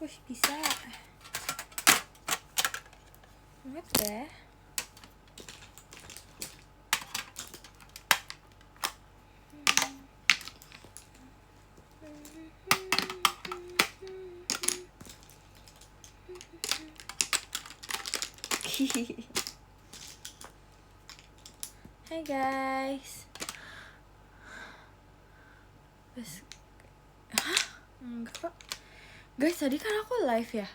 Wih, bisa. What the? Hai guys. Hah? Enggak kok. Guys, tadi kan aku live ya.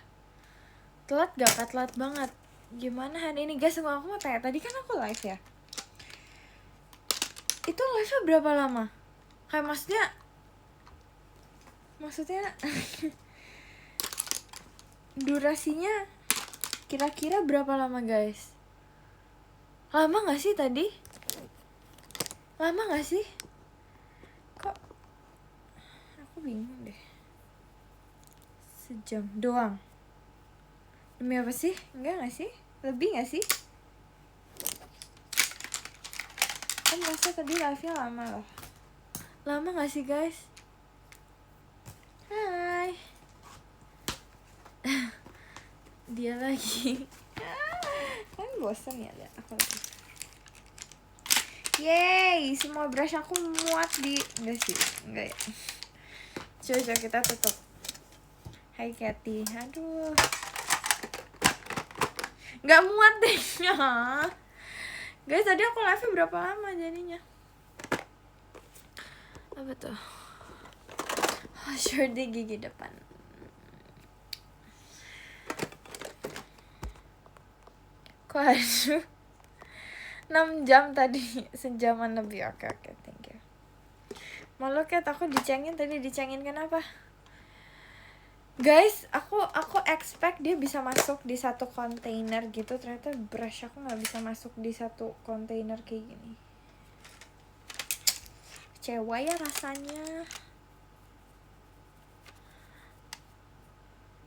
Telat gak? Telat banget. Gimana hari ini guys? Aku mau tanya. Tadi kan aku live ya. Itu live-nya berapa lama? Kayak maksudnya durasinya kira-kira berapa lama guys? Lama gak sih tadi? Lama gak sih? Kok aku bingung deh. Sejam doang. Demi apa sih? Enggak gak sih? Lebih gak sih? Kan masa tadi live-nya lama loh. Lama gak sih guys? Hai. Dia lagi. Kan bosan ya lihat aku lagi. Yeay, semua brush aku muat di... Enggak sih, enggak ya. Coba kita tutup. Hai Cathy, aduh. Nggak muat deh. Guys, tadi aku live berapa lama jadinya? Apa tuh? Oh, sure deh gigi depan. Kok aduh 6 jam tadi, sejaman lebih. Oke, thank you. Malu Kat, aku dicengin tadi. Dicengin kenapa? Guys, aku expect dia bisa masuk di satu kontainer gitu. Ternyata brush aku nggak bisa masuk di satu kontainer kayak gini. Kecewa ya rasanya.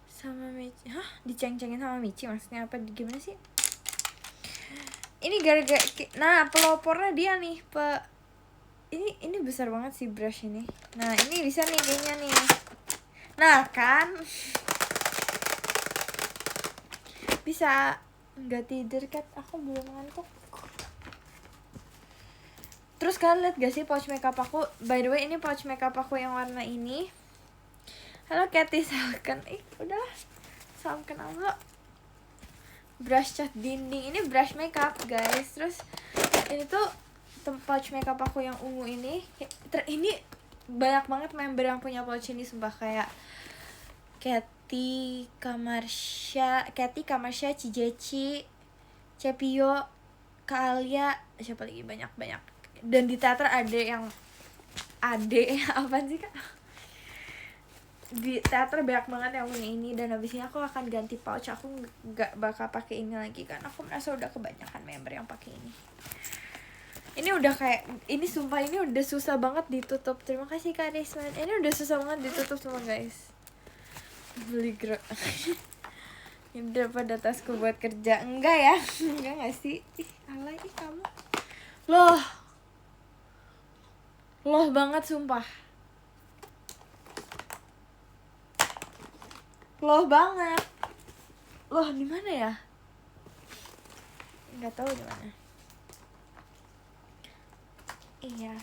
Sama Michi. Hah? Diceng-cengin sama Michi maksudnya apa? Gimana sih? Ini gara-gara, nah pelopornya dia nih, ini besar banget sih brush ini. Nah ini bisa nih kayaknya nih. Nah kan bisa. Nggak tidur Kat, aku belum ngantuk. Terus kalian lihat gak sih pouch makeup aku? By the way, ini pouch makeup aku yang warna ini. Halo Cathy, salahkan. Udahlah, salam kenal lo. Brush cat dinding, ini brush makeup guys. Terus ini tuh pouch makeup aku yang ungu ini. Ini banyak banget member yang punya pouch ini, sumpah. Kayak Cathy, Kamarsha, Cijechi, Cepio, Kaalia, siapa lagi, banyak. Dan di teater ada yang apaan sih Kak? Di teater banyak banget yang punya ini. Dan habis ini aku akan ganti pouch. Aku nggak bakal pakai ini lagi kan. Aku merasa udah kebanyakan member yang pakai ini. Ini udah kayak, ini sumpah ini udah susah banget ditutup. Terima kasih Kak Risman. Ini udah susah banget ditutup semua guys. Beli ini daripada tasku buat kerja. Enggak ya? Enggak gak sih? Alay kamu. Loh banget sumpah. Loh banget. Loh di mana ya? Nggak tahu di mana. Iya.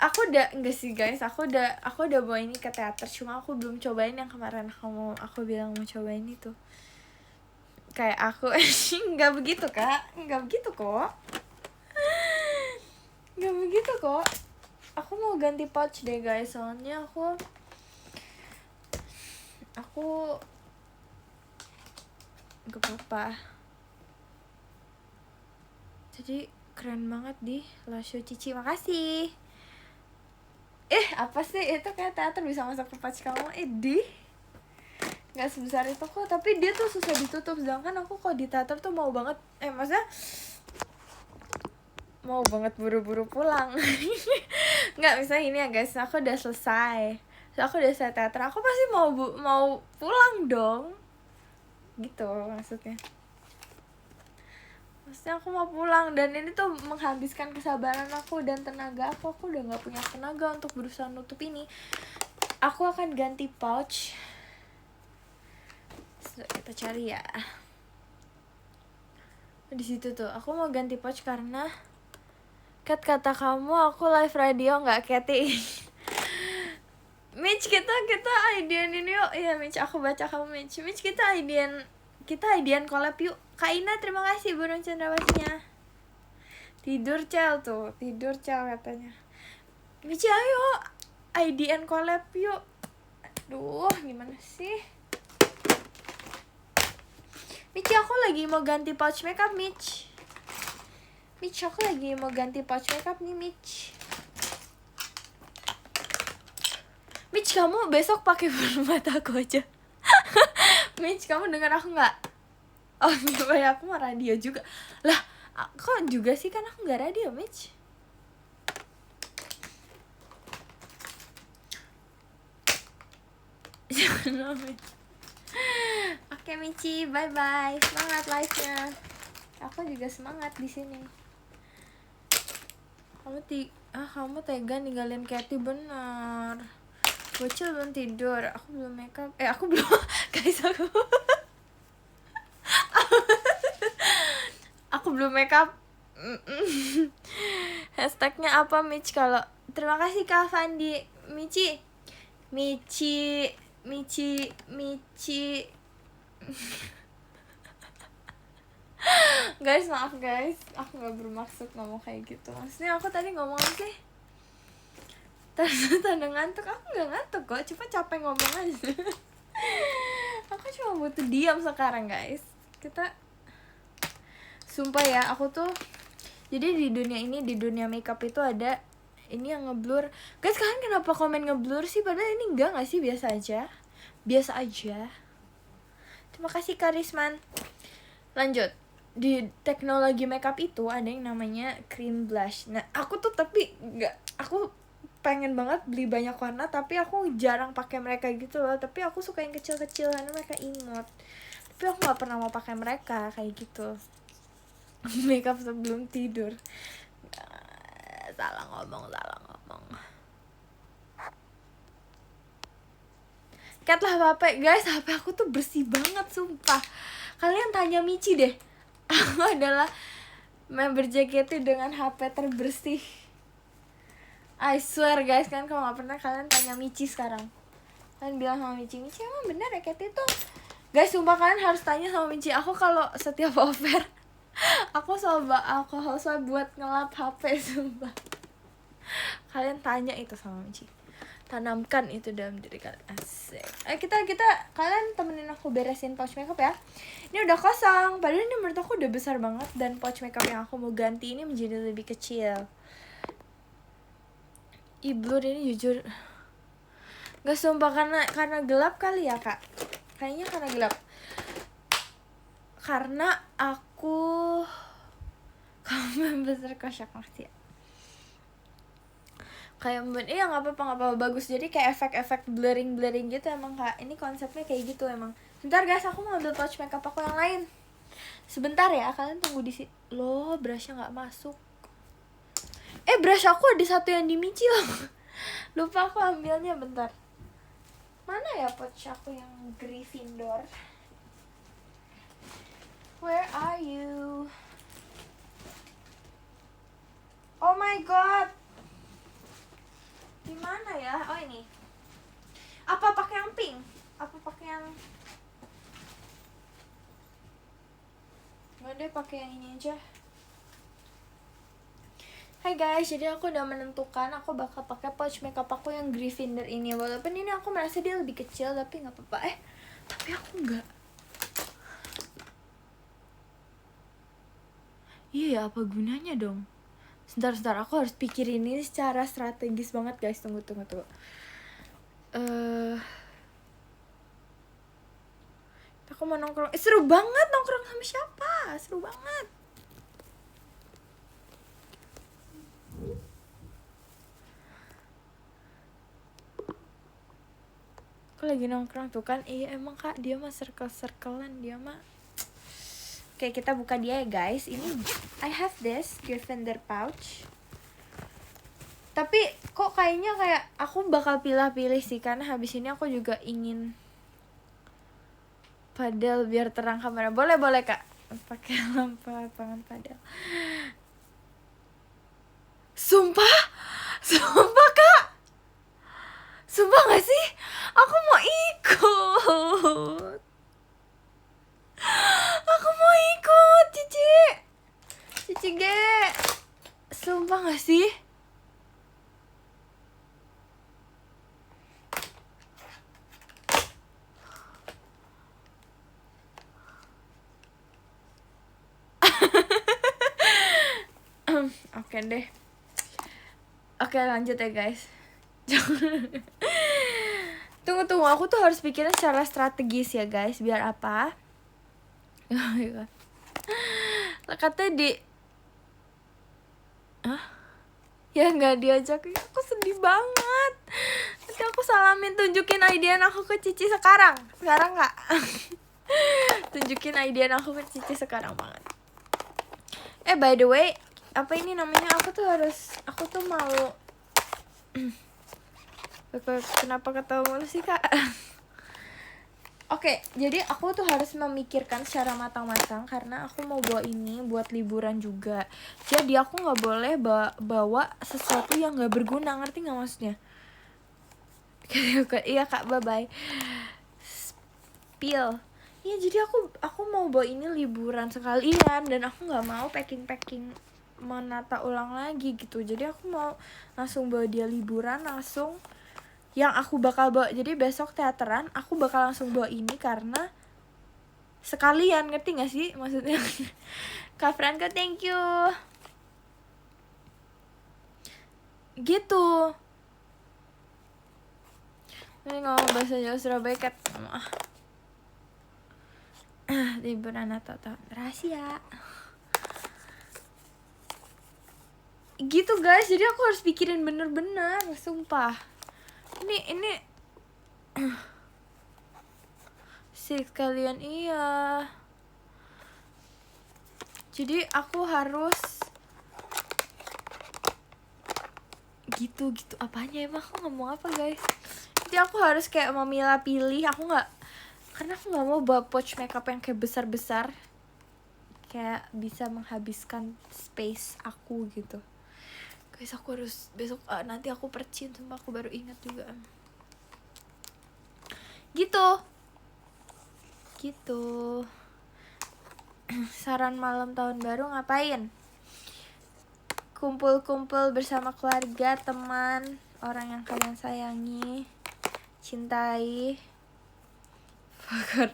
Aku udah enggak sih guys. Aku udah bawa ini ke teater. Cuma aku belum cobain yang kemarin aku bilang mau cobain itu. Kayak aku nggak begitu Kak. Nggak begitu kok. Aku mau ganti pouch deh guys. Soalnya aku gak apa-apa. Jadi keren banget di Lasio Cici. Makasih. Apa sih itu, kayak teater bisa masuk ke pouch kamu. Gak sebesar itu kok. Tapi dia tuh susah ditutup. Sedangkan aku kok di teater tuh mau banget, maksudnya mau banget buru-buru pulang. Nggak, misalnya ini ya guys, aku udah selesai teater, aku pasti mau pulang dong, gitu maksudnya aku mau pulang. Dan ini tuh menghabiskan kesabaran aku dan tenaga aku udah nggak punya tenaga untuk berusaha nutup ini. Aku akan ganti pouch Kita cari ya. Di situ tuh. Aku mau ganti pouch karena Kat, kata kamu aku live radio nggak, Kathy? Mitch, kita idean ini yuk. Iya Mitch, aku baca kamu Mitch. Mitch, kita idean collab yuk. Kak Ina, terima kasih burung cendrawasinya. Tidur Cel tuh, tidur Cel katanya. Mitch, ayo idean collab yuk. Aduh, gimana sih? Mitch, aku lagi mau ganti pouch makeup Mitch. Mitch, aku lagi mau ganti pouch makeup nih Mitch. Mitch, kamu besok pakai bulu mata aku aja. Mitch, kamu dengar aku nggak? Oh, ya aku mah radio juga. Lah, kok juga sih, kan aku nggak radio Mitch. Oke Michi, bye bye. Semangat live-nya. Aku juga semangat di sini. Kamu tega ninggalin Kathy, bener. Bocil belum tidur, aku belum makeup. Aku belum guys, aku belum makeup. Hashtagnya apa Mitch kalau? Terima kasih Kak Fandi. Michi Guys, maaf guys, aku nggak bermaksud ngomong kayak gitu. Maksudnya aku tadi ngomong apa sih? Tanda ngantuk, aku nggak ngantuk kok, cuma capek ngomong aja. Aku cuma butuh diam sekarang guys. Kita sumpah ya, aku tuh jadi di dunia makeup itu ada ini yang ngeblur. Guys, kalian kenapa komen ngeblur sih? Padahal ini enggak sih, biasa aja. Terima kasih Karisman. Lanjut, di teknologi makeup itu ada yang namanya cream blush. Nah, aku tuh tapi aku pengen banget beli banyak warna, tapi aku jarang pakai mereka gitu loh. Tapi aku suka yang kecil-kecil karena mereka imut. Tapi aku nggak pernah mau pakai mereka kayak gitu. Makeup sebelum tidur. Salah ngomong. Cat lah HP, guys, HP aku tuh bersih banget sumpah. Kalian tanya Michi deh. Aku adalah member JKT dengan HP terbersih. I swear guys, kan kalau nggak pernah kalian tanya Michi sekarang. Kalian bilang sama Michi emang bener ya Kathy tuh. Guys, sumpah kalian harus tanya sama Michi. Aku kalau setiap offer aku coba alkohol buat ngelap HP, sumpah. Kalian tanya itu sama Michi. Tanamkan itu dalam diri kalian. Asik. Kita kalian temenin aku beresin pouch makeup ya. Ini udah kosong. Padahal ini menurut aku udah besar banget, dan pouch makeup yang aku mau ganti ini menjadi lebih kecil. Blur ini jujur gak, sumpah karena gelap kali ya Kak. Kayaknya karena gelap. Karena aku kamu besar kosyak masih kayak nggak apa-apa bagus. Jadi kayak efek blurring gitu emang Kak. Ini konsepnya kayak gitu emang. Bentar guys, aku mau ambil pouch makeup aku yang lain. Sebentar ya, kalian tunggu di sini. Loh, brushnya nggak masuk. Brush aku ada satu yang di Michi loh. Lupa aku ambilnya, bentar. Mana ya pouch aku yang Gryffindor? Where are you? Oh my god. Di mana ya? Oh ini. Apa pakai yang pink? Apa pakai yang nggak deh, pakai yang ini aja. Hai guys, jadi aku udah menentukan aku bakal pakai pouch makeup aku yang Gryffindor ini. Walaupun ini aku merasa dia lebih kecil, tapi nggak apa-apa. Tapi aku nggak. Iya ya, apa gunanya dong? Sebentar, aku harus pikirin ini secara strategis banget guys. Tunggu. Aku mau nongkrong. Seru banget nongkrong sama siapa? Seru banget. Aku lagi nongkrong tuh kan. Iya emang Kak, dia mah circle-circlean dia mah. Oke, kita buka dia ya guys. Ini I have this Gryffindor pouch. Tapi kok kayaknya kayak aku bakal pilih-pilih sih, karena habis ini aku juga ingin padel biar terang kamera. Boleh Kak, pakai lampu lapangan padel. Sumpah Kak, sumpah gak sih, aku mau ikut. Cici G, sumpah gak sih? Oke deh. Oke, lanjut ya guys. Tunggu, aku tuh harus pikirin secara strategis ya guys. Biar apa? Katanya di ya nggak diajak, aku sedih banget. Nanti aku salamin, tunjukin IDN aku ke Cici sekarang nggak? Tunjukin IDN aku ke Cici sekarang banget. By the way, apa ini namanya, aku tuh mau kenapa ketawa mulu sih Kak? Oke, jadi aku tuh harus memikirkan secara matang-matang karena aku mau bawa ini buat liburan juga. Jadi aku nggak boleh bawa sesuatu yang nggak berguna, ngerti nggak maksudnya? Iya Kak, bye. Spill. Iya, jadi aku mau bawa ini liburan sekalian dan aku nggak mau packing menata ulang lagi gitu. Jadi aku mau langsung bawa dia liburan langsung. Yang aku bakal bawa, jadi besok teateran aku bakal langsung bawa ini karena sekalian, ngerti gak sih maksudnya? Kak Franka, thank you. Gitu. Ini ngomong bahasa Jawa Surabaya Kat. Liburan atau tahun rahasia. Gitu guys, jadi aku harus pikirin bener-bener, sumpah. Ini sih kalian, iya. Jadi aku harus gitu apanya emang, aku ngomong apa guys? Jadi aku harus kayak memilah-pilih, karena aku nggak mau bawa pouch makeup yang kayak besar-besar, kayak bisa menghabiskan space aku gitu. Guys, aku harus besok nanti aku percin, sumpah aku baru ingat juga. Gitu. Saran malam tahun baru ngapain? Kumpul-kumpul bersama keluarga, teman, orang yang kalian sayangi, cintai. Gak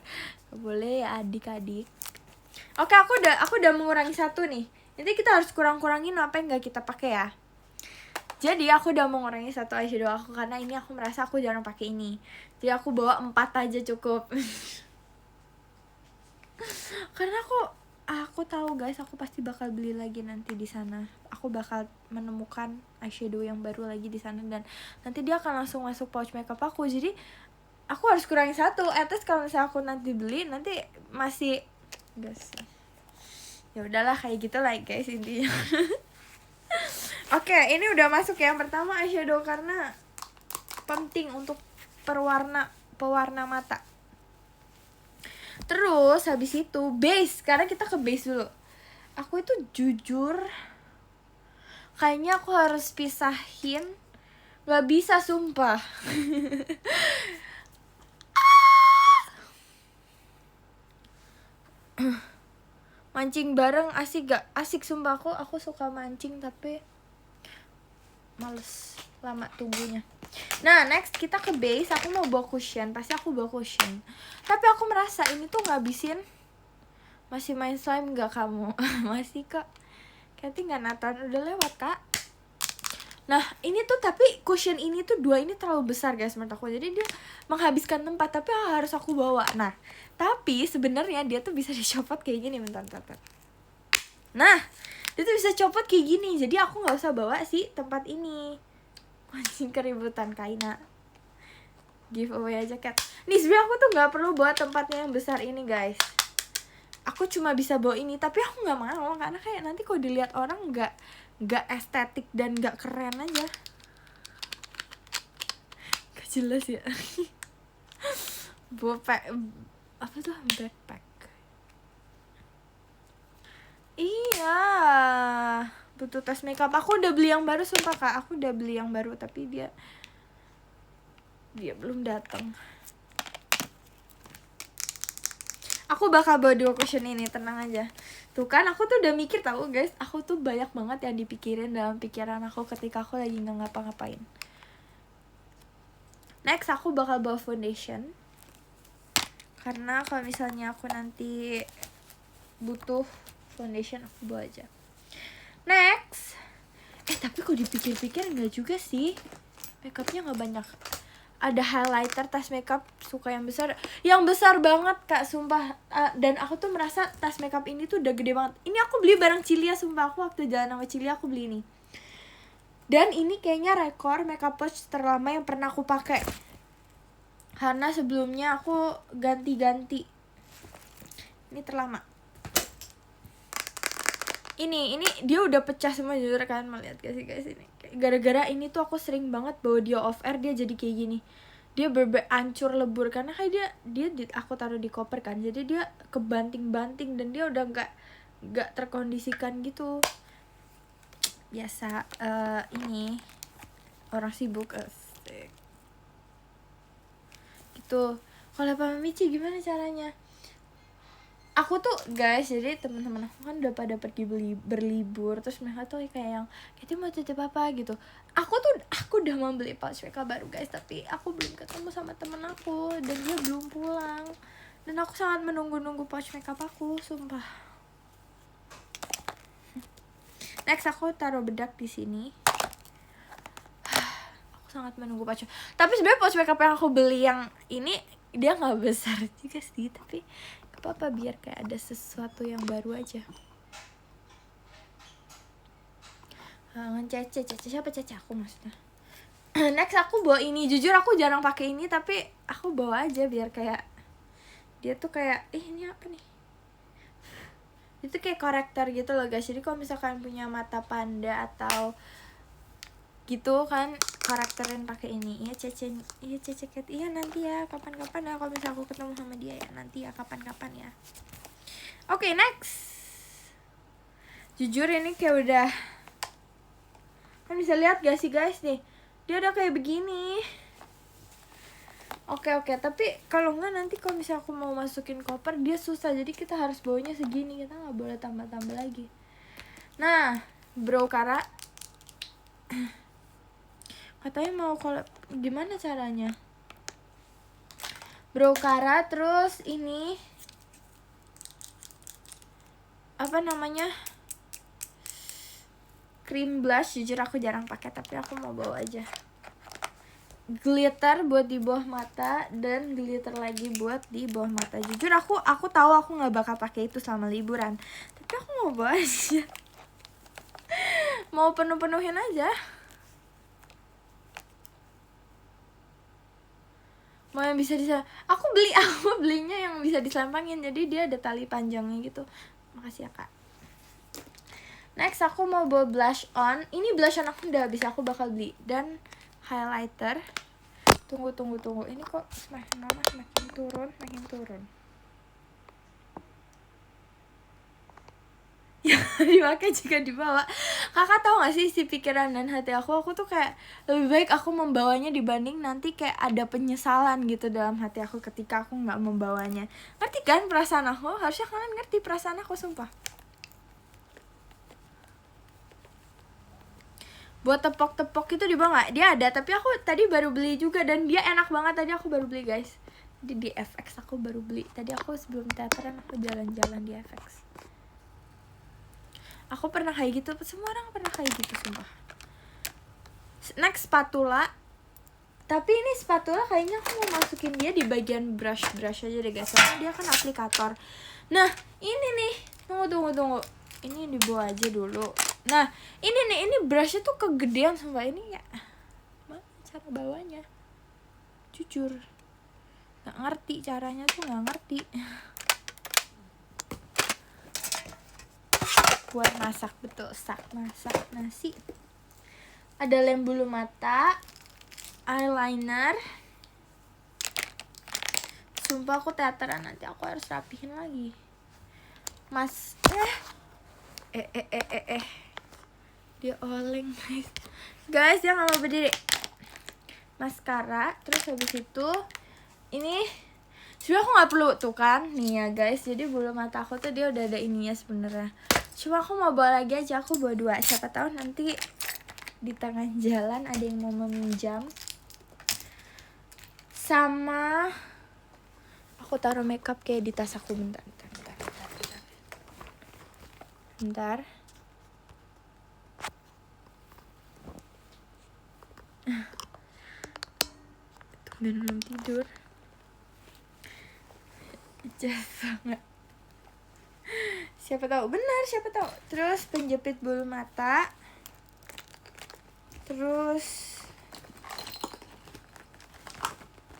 boleh ya adik-adik. Oke, aku udah mengurangi satu nih. Nanti kita harus kurang-kurangin apa yang gak kita pakai ya. Jadi aku udah mengurangi satu eyeshadow aku karena ini aku merasa aku jarang pakai ini. Jadi aku bawa 4 aja cukup. Karena aku tahu guys, aku pasti bakal beli lagi nanti di sana. Aku bakal menemukan eyeshadow yang baru lagi di sana dan nanti dia akan langsung masuk pouch makeup aku. Jadi aku harus kurangi satu. At least kalau misalnya aku nanti beli, nanti masih guys. Ya udahlah kayak gitu lah guys intinya. Oke, ini udah masuk ya. Yang pertama eyeshadow karena penting untuk pewarna mata. Terus habis itu base, karena kita ke base dulu. Aku itu jujur kayaknya aku harus pisahin. Gak bisa sumpah. Mancing bareng asik gak? Asik sumpah, aku suka mancing tapi males lama tunggunya. Nah, next kita ke base. Aku mau bawa cushion, pasti aku bawa cushion. Tapi aku merasa ini tuh ngabisin. Masih main slime gak kamu? Masih kok. Kathy gak Nathan, udah lewat kak. Nah, ini tuh tapi cushion ini tuh 2 ini terlalu besar guys menurut aku. Jadi dia menghabiskan tempat, tapi harus aku bawa. Nah, tapi sebenarnya dia tuh bisa dicopot kayak gini, bentar. Nah, dia tuh bisa copot kayak gini. Jadi aku nggak usah bawa sih tempat ini. Anjing keributan Kaina. Giveaway aja Kat. Nih sebenarnya aku tuh nggak perlu bawa tempatnya yang besar ini guys. Aku cuma bisa bawa ini, tapi aku nggak mau karena kayak nanti kalau dilihat orang nggak estetik dan nggak keren aja. Gak jelas ya. apa tuh, backpack. Iya, butuh tas makeup. Aku udah beli yang baru sumpah kak, aku udah beli yang baru tapi dia belum datang. Aku bakal bawa 2 cushion ini, tenang aja. Tuh kan aku tuh udah mikir tahu guys, aku tuh banyak banget yang dipikirin dalam pikiran aku ketika aku lagi nggak ngapa-ngapain. Next aku bakal bawa foundation, karena kalau misalnya aku nanti butuh foundation aku bawa aja. Next, tapi kok dipikir-pikir enggak juga sih, makeupnya nggak banyak. Ada highlighter, tas makeup suka yang besar banget kak sumpah. Dan aku tuh merasa tas makeup ini tuh udah gede banget. Ini aku beli bareng Cilia sumpah, aku waktu jalan sama Cilia aku beli ini. Dan ini kayaknya rekor makeup pouch terlama yang pernah aku pakai, karena sebelumnya aku ganti-ganti. Ini terlama. Ini dia udah pecah semua jujur, kan melihat gak sih guys ini. Gara-gara ini tuh aku sering banget bawa dia off air, dia jadi kayak gini. Dia hancur lebur karena kayak dia aku taruh di koper kan. Jadi dia kebanting-banting dan dia udah nggak terkondisikan gitu. Biasa ini orang sibuk asik. Gitu. Kalau Papa Michi gimana caranya? Aku tuh guys, jadi teman-teman aku kan udah pada pergi berlibur, terus mereka tuh kayak yang kita mau titip apa gitu. Aku udah mau beli pouch makeup baru guys, tapi aku belum ketemu sama temen aku dan dia belum pulang. Dan aku sangat menunggu pouch makeup aku, sumpah. Next aku taruh bedak di sini. Aku sangat menunggu pouch. Tapi sebenarnya pouch makeup yang aku beli yang ini dia nggak besar juga sih, tapi apa biar kayak ada sesuatu yang baru aja. Cece siapa Cece aku maksudnya. Next aku bawa ini, jujur aku jarang pakai ini tapi aku bawa aja biar kayak dia tuh kayak ini apa nih, itu kayak korektor gitu loh guys. Jadi kalau misalkan punya mata panda atau gitu kan karakterin pakai ini. Iya Cece Cat, iya nanti ya kapan-kapan ya kalau misalnya aku ketemu sama dia ya, nanti ya kapan-kapan ya. Oke, next. Jujur ini kayak udah, kan bisa lihat gak sih guys nih, dia udah kayak begini. Oke, tapi kalau enggak nanti kalau misalnya aku mau masukin koper dia susah, jadi kita harus bawanya segini, kita nggak boleh tambah-tambah lagi. Nah, Bro Kara katanya mau collab, gimana caranya Bro Kara? Terus ini apa namanya, cream blush, jujur aku jarang pakai tapi aku mau bawa aja. Glitter buat di bawah mata dan glitter lagi buat di bawah mata. Jujur aku tahu aku nggak bakal pakai itu selama liburan, tapi aku mau bawa aja. Mau penuhin aja. Mau yang bisa aku belinya yang bisa diselampangin, jadi dia ada tali panjangnya gitu. Makasih ya kak. Next aku mau bawa blush on. Ini blush on aku udah habis, aku bakal beli. Dan highlighter. Tunggu. Ini kok semakin lama makin turun. Ya dipakai juga dibawa. Kakak tau gak sih isi pikiran dan hati aku tuh kayak lebih baik aku membawanya dibanding nanti kayak ada penyesalan gitu dalam hati aku ketika aku nggak membawanya. Ngerti kan perasaan aku? Harusnya kalian ngerti perasaan aku sumpah. Buat tepok-tepok itu dibawa gak? Dia ada, tapi aku tadi baru beli juga dan dia enak banget. Tadi aku baru beli guys. Jadi di FX aku baru beli. Tadi aku sebelum teateran aku jalan-jalan di FX. Aku pernah kayak gitu, semua orang pernah kayak gitu sumpah. Next spatula. Tapi ini spatula kayaknya aku mau masukin dia di bagian brush aja deh guys, soalnya dia kan aplikator. Nah ini nih, tunggu. Ini dibawa aja dulu. Nah ini brushnya tuh kegedean sumpah. Ini ya mana cara bawanya, jujur nggak ngerti caranya tuh, nggak ngerti. Buat masak, betul, masak nasi. Ada lem bulu mata, eyeliner, Sumpah aku teateran, nanti aku harus rapihin lagi. Mas dia oleng guys, dia nggak mau berdiri. Maskara, terus habis itu ini sebenarnya aku nggak perlu tuh kan nih ya guys, jadi bulu mata aku tuh dia udah ada ininya sebenarnya, cuma aku mau bawa lagi aja. Aku bawa 2, siapa tahu nanti di tengah jalan ada yang mau meminjam. Sama aku taruh makeup kayak di tas aku. Bentar. Dan belum tidur. Jas banget. Siapa tahu benar, siapa tahu. Terus penjepit bulu mata. Terus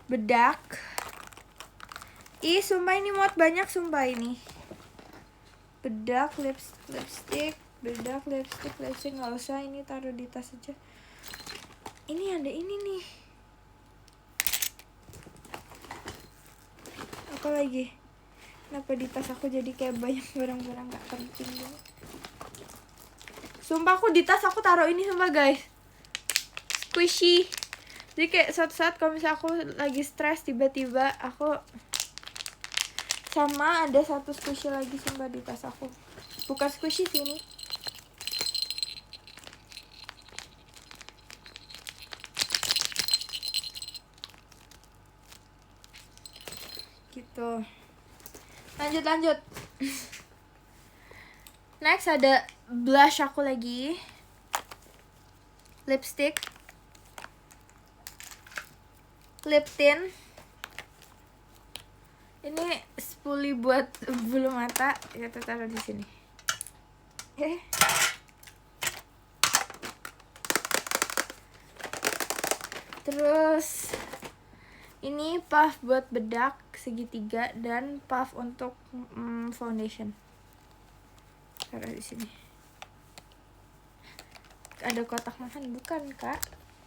bedak. Ih, sumpah ini muat banyak, sumpah ini. Bedak, lipstick, bedak, lipstick nggak usah, ini taruh di tas aja. Ini ada ini nih. Apa lagi? Kenapa di tas aku jadi kayak banyak barang-barang gak penting gitu. Sumpah aku di tas aku taruh ini sumpah guys. Squishy. Jadi kayak suatu saat kalau misalnya aku lagi stres tiba-tiba aku sama ada satu squishy lagi sumpah di tas aku. Bukan squishy sih ini. Gitu. Lanjut. Next ada blush aku lagi. Lipstick. Lip tint. Ini spoolie buat bulu mata, kita taruh di sini. Terus ini puff buat bedak segitiga dan puff untuk foundation. Taruh di sini. Ada kotak makan bukan, Kak?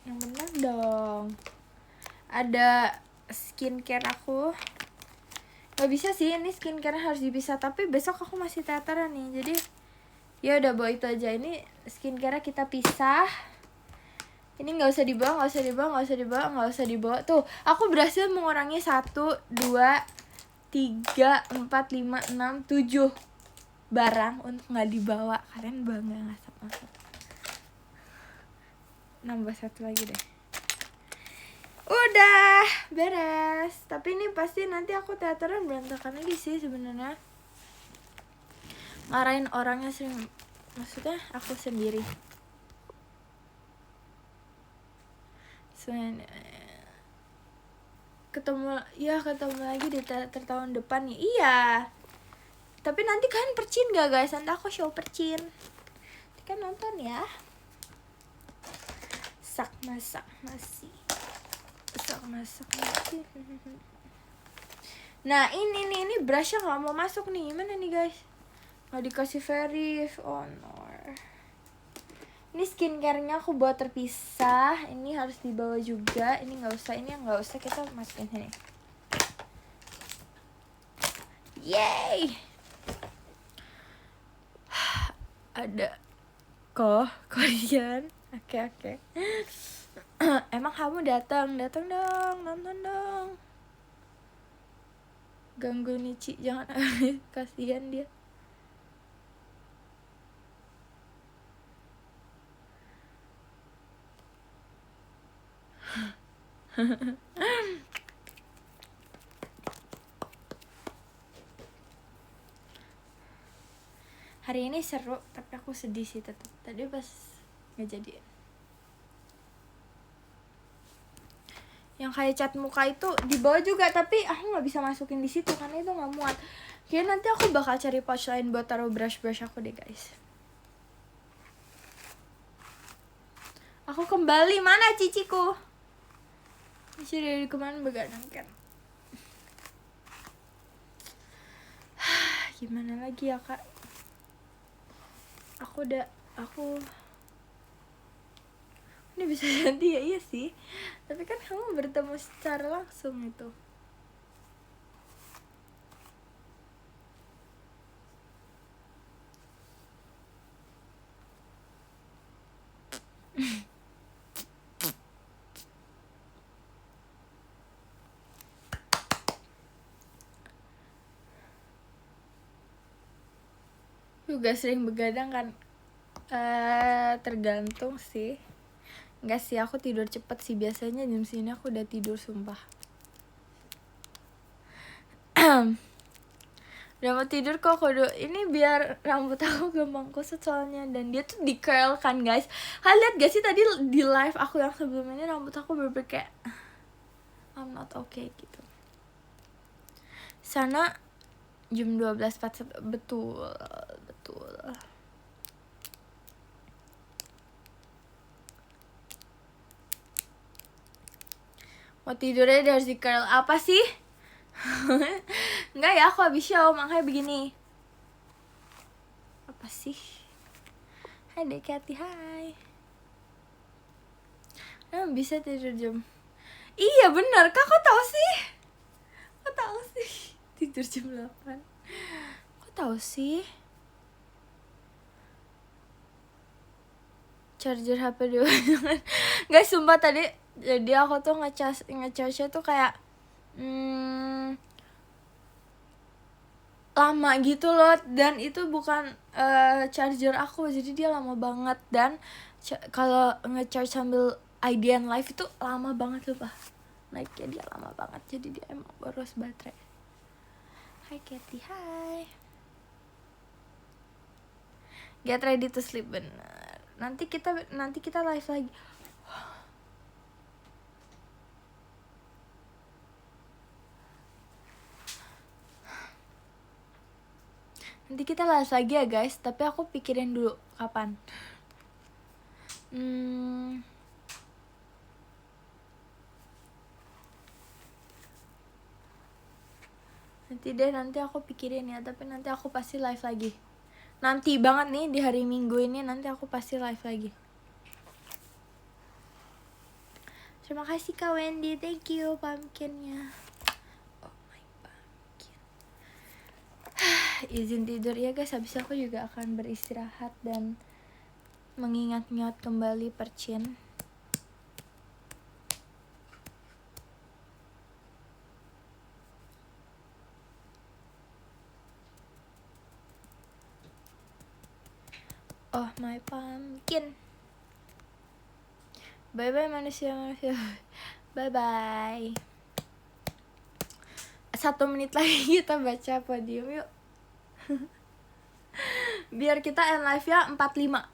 Yang benar dong. Ada skincare aku. Gak bisa sih, ini skincare harus dipisah, tapi besok aku masih teateran nih, jadi ya udah bawa itu aja. Ini skincare kita pisah. Ini nggak usah dibawa. Tuh, aku berhasil mengurangi 1, 2, 3, 4, 5, 6, 7 barang untuk nggak dibawa. Kalian bangga nggak sama aku? Nambah 1 lagi deh. Udah beres. Tapi ini pasti nanti aku teateran berantakan lagi sih sebenarnya. Marahin orangnya sering, maksudnya aku sendiri. Ketemu lagi di teater tahun depan nih. Iya. Tapi nanti kalian percin gak guys? Nanti aku show percin. Nanti kan nonton ya. Masak nasi. Nah ini brushnya nggak mau masuk nih. Mana nih guys? Nggak dikasih verif. Oh no. Ini skincare-nya aku bawa terpisah. Ini harus dibawa juga. Ini nggak usah, kita masukin sini. Yay! Ada kalian. Oke. Emang kamu datang dong, nonton dong. Ganggu Nici, jangan. Kasihan dia. Hari ini seru, tapi aku sedih sih tetap. Tadi pas nggak jadi. Yang kayak cat muka itu dibawa juga, tapi aku nggak bisa masukin di situ karena itu nggak muat. Kayaknya nanti aku bakal cari pouch lain buat taruh brush aku deh guys. Aku kembali, mana ciciku? Cici dari kemana begadang kan? Gimana lagi ya kak? Ini bisa ganti ya, iya sih. Tapi kan kamu bertemu secara langsung itu. Juga sering begadang kan? Tergantung sih. Enggak sih, aku tidur cepet sih. Biasanya jam segini aku udah tidur, sumpah. Udah mau tidur kok kudu. Ini biar rambut aku gampang kusut soalnya. Dan dia tuh di curl kan guys. Kalian lihat gak sih tadi di live aku yang sebelumnya, rambut aku bener-bener kayak I'm not okay gitu. Sana jam 12.41. Betul. Mau tidurnya dari si curl apa sih? Enggak ya, aku habis show makanya begini. Apa sih? Hai Dekati, hai. Bisa tidur jam. Iya benar, kok tahu sih? Kok tahu sih? Tidur jam 8. Kok tahu sih? Charger HP dulu. Guys, sumpah tadi jadi aku tuh ngecharge tuh kayak lama gitu loh, dan itu bukan charger aku, jadi dia lama banget. Dan kalau ngecharge sambil IDN live itu lama banget loh, Pak. Naiknya dia lama banget, jadi dia emang boros baterai. Hai Kathy, hai. Get ready to sleep, bener. Nanti kita live lagi. Nanti kita live lagi ya guys, tapi aku pikirin dulu kapan. Nanti aku pikirin ya, tapi nanti aku pasti live lagi. Nanti banget nih di hari Minggu ini, nanti aku pasti live lagi. Terima kasih Kak Wendy, thank you pumpkinnya. Oh my pumpkin. Izin tidur ya guys, habis aku juga akan beristirahat dan mengingat-ingat kembali Percin. Oh my pumpkin. Bye bye manusia. Bye bye. 1 menit lagi kita baca podium yuk. Biar kita end live ya 12.45.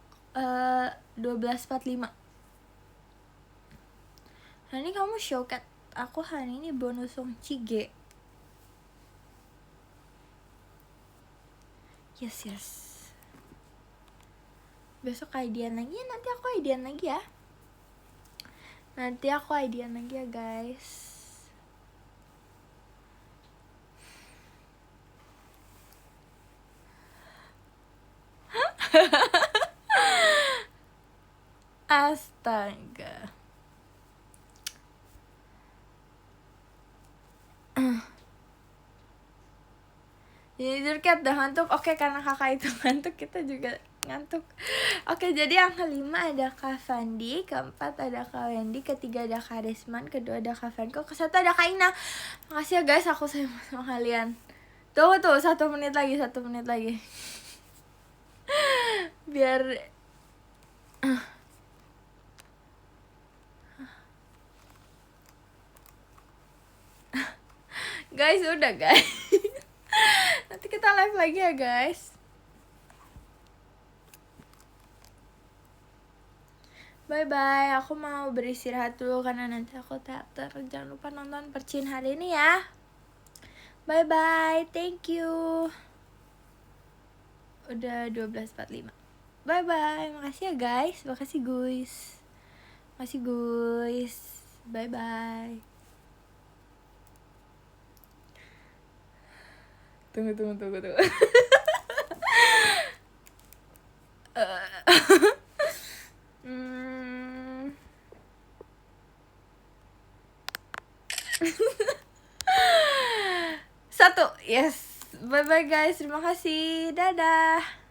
Nah ini kamu show cat. Aku hari ini bonus song Cige. Yes. Besok IDN lagi, nanti aku IDN lagi ya. Nanti aku IDN lagi ya guys. Astaga. Jadi Cat udah ngantuk. Oke, karena kakak itu ngantuk, kita juga ngantuk. Oke, jadi yang kelima ada Kak Fandi, keempat ada Kak Wendy, ketiga ada Kak Desman, kedua ada Kak Franco, kesatu ada Kak Ina. Makasih ya guys, aku sayang sama kalian. Tuh 1 menit lagi, 1 menit lagi. Biar guys, udah guys. Nanti kita live lagi ya guys. Bye bye, aku mau beristirahat dulu karena nanti aku teater. Jangan lupa nonton Percin hari ini ya. Bye bye, thank you. Udah 12.45. Bye bye, makasih ya guys. Makasih guys. Makasih guys. Bye bye. Tunggu. Satu, yes. Bye bye guys, terima kasih. Dadah.